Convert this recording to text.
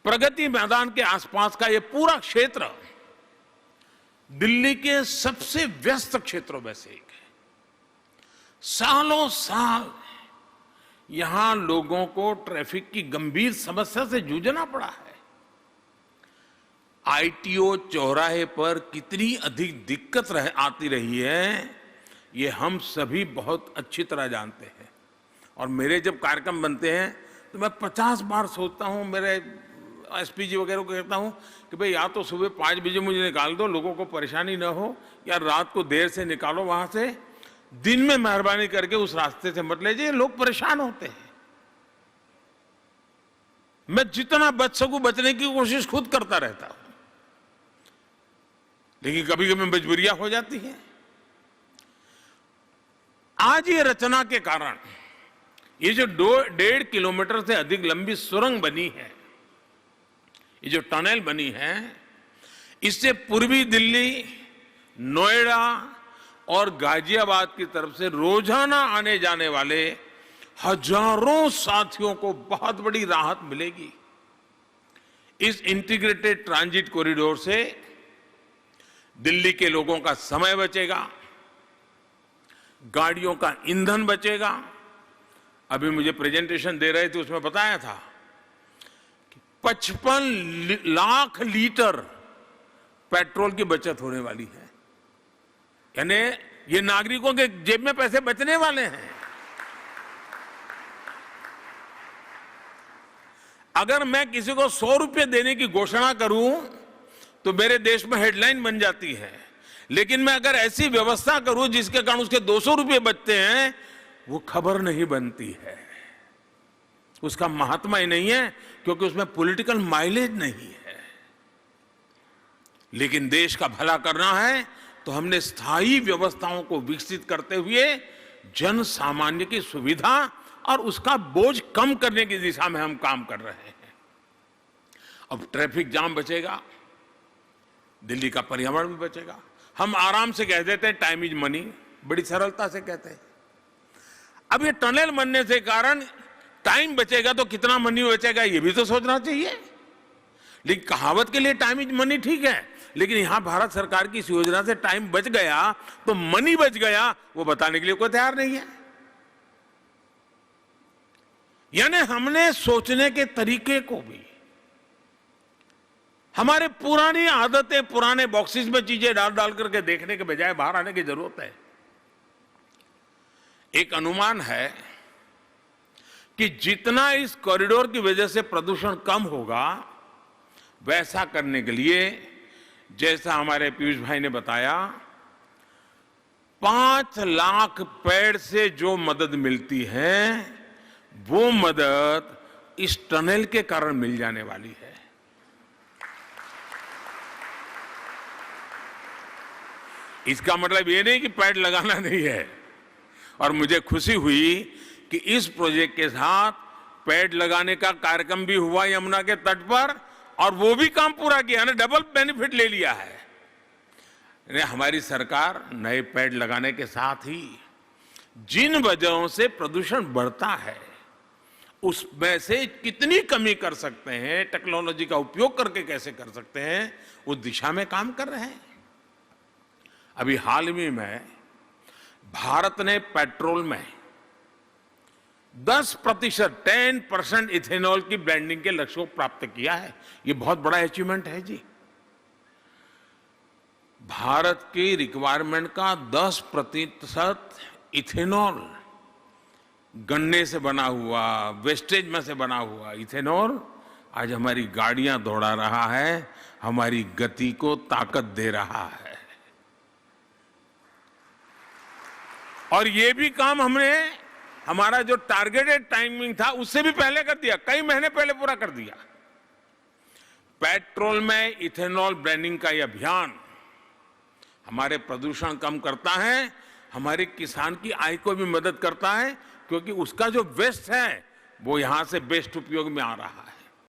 प्रगति मैदान के आसपास का ये पूरा क्षेत्र दिल्ली के सबसे व्यस्त क्षेत्रों में से एक है। सालों साल यहां लोगों को ट्रैफिक की गंभीर समस्या से जूझना पड़ा है। आईटीओ चौराहे पर कितनी अधिक दिक्कत आती रही है, ये हम सभी बहुत अच्छी तरह जानते हैं। और मेरे जब कार्यक्रम बनते हैं तो मैं 50 बार सोचता हूं, मेरे एसपीजी वगैरह को कहता हूं कि भाई या तो सुबह 5 बजे मुझे निकाल दो, लोगों को परेशानी ना हो, या रात को देर से निकालो वहां से, दिन में मेहरबानी करके उस रास्ते से मत ले जाइए, लोग परेशान होते हैं। मैं जितना बच सकूं बचने की कोशिश खुद करता रहता हूं, लेकिन कभी कभी मजबूरियां हो जाती हैं। आज ये रचना के कारण ये जो 1.5 किलोमीटर से अधिक लंबी सुरंग बनी है, ये जो टनल बनी है, इससे पूर्वी दिल्ली, नोएडा और गाजियाबाद की तरफ से रोजाना आने जाने वाले हजारों साथियों को बहुत बड़ी राहत मिलेगी। इस इंटीग्रेटेड ट्रांजिट कॉरिडोर से दिल्ली के लोगों का समय बचेगा, गाड़ियों का ईंधन बचेगा। अभी मुझे प्रेजेंटेशन दे रहे थे, उसमें बताया था कि 55 लाख लीटर पेट्रोल की बचत होने वाली है। यानी ये नागरिकों के जेब में पैसे बचने वाले हैं। अगर मैं किसी को 100 रुपये देने की घोषणा करूं तो मेरे देश में हेडलाइन बन जाती है, लेकिन मैं अगर ऐसी व्यवस्था करूं जिसके कारण उसके 200 रुपये बचते हैं, वो खबर नहीं बनती है, उसका महात्मा ही नहीं है, क्योंकि उसमें पॉलिटिकल माइलेज नहीं है। लेकिन देश का भला करना है तो हमने स्थायी व्यवस्थाओं को विकसित करते हुए जन सामान्य की सुविधा और उसका बोझ कम करने की दिशा में हम काम कर रहे हैं। अब ट्रैफिक जाम बचेगा, दिल्ली का पर्यावरण भी बचेगा। हम आराम से कह देते हैं टाइम इज मनी, बड़ी सरलता से कहते हैं। अब ये टनल बनने से कारण टाइम बचेगा तो कितना मनी बचेगा ये भी तो सोचना चाहिए। लेकिन कहावत के लिए टाइम इज मनी ठीक है, लेकिन यहां भारत सरकार की इस योजना से टाइम बच गया तो मनी बच गया, वो बताने के लिए कोई तैयार नहीं है। यानी हमने सोचने के तरीके को भी, हमारे पुरानी आदतें, पुराने बॉक्सेस में चीजें डाल डाल करके देखने के बजाय बाहर आने की जरूरत है। एक अनुमान है कि जितना इस कॉरिडोर की वजह से प्रदूषण कम होगा, वैसा करने के लिए, जैसा हमारे पीयूष भाई ने बताया, 5 लाख पेड़ से जो मदद मिलती है, वो मदद इस टनल के कारण मिल जाने वाली है। इसका मतलब ये नहीं कि पेड़ लगाना नहीं है। और मुझे खुशी हुई कि इस प्रोजेक्ट के साथ पेड़ लगाने का कार्यक्रम भी हुआ यमुना के तट पर, और वो भी काम पूरा किया है, डबल बेनिफिट ले लिया है। हमारी सरकार नए पेड़ लगाने के साथ ही जिन वजहों से प्रदूषण बढ़ता है उसमें से कितनी कमी कर सकते हैं, टेक्नोलॉजी का उपयोग करके कैसे कर सकते हैं, उस दिशा में काम कर रहे हैं। अभी हाल ही में भारत ने पेट्रोल में 10% इथेनॉल की ब्लेंडिंग के लक्ष्य को प्राप्त किया है। ये बहुत बड़ा अचीवमेंट है जी। भारत की रिक्वायरमेंट का 10% इथेनॉल, गन्ने से बना हुआ, वेस्टेज में से बना हुआ इथेनॉल आज हमारी गाड़ियां दौड़ा रहा है, हमारी गति को ताकत दे रहा है। और ये भी काम हमने, हमारा जो टारगेटेड टाइमिंग था उससे भी पहले कर दिया, कई महीने पहले पूरा कर दिया। पेट्रोल में इथेनॉल ब्लेंडिंग का यह अभियान हमारे प्रदूषण कम करता है, हमारे किसान की आय को भी मदद करता है, क्योंकि उसका जो वेस्ट है वो यहां से बेस्ट उपयोग में आ रहा है।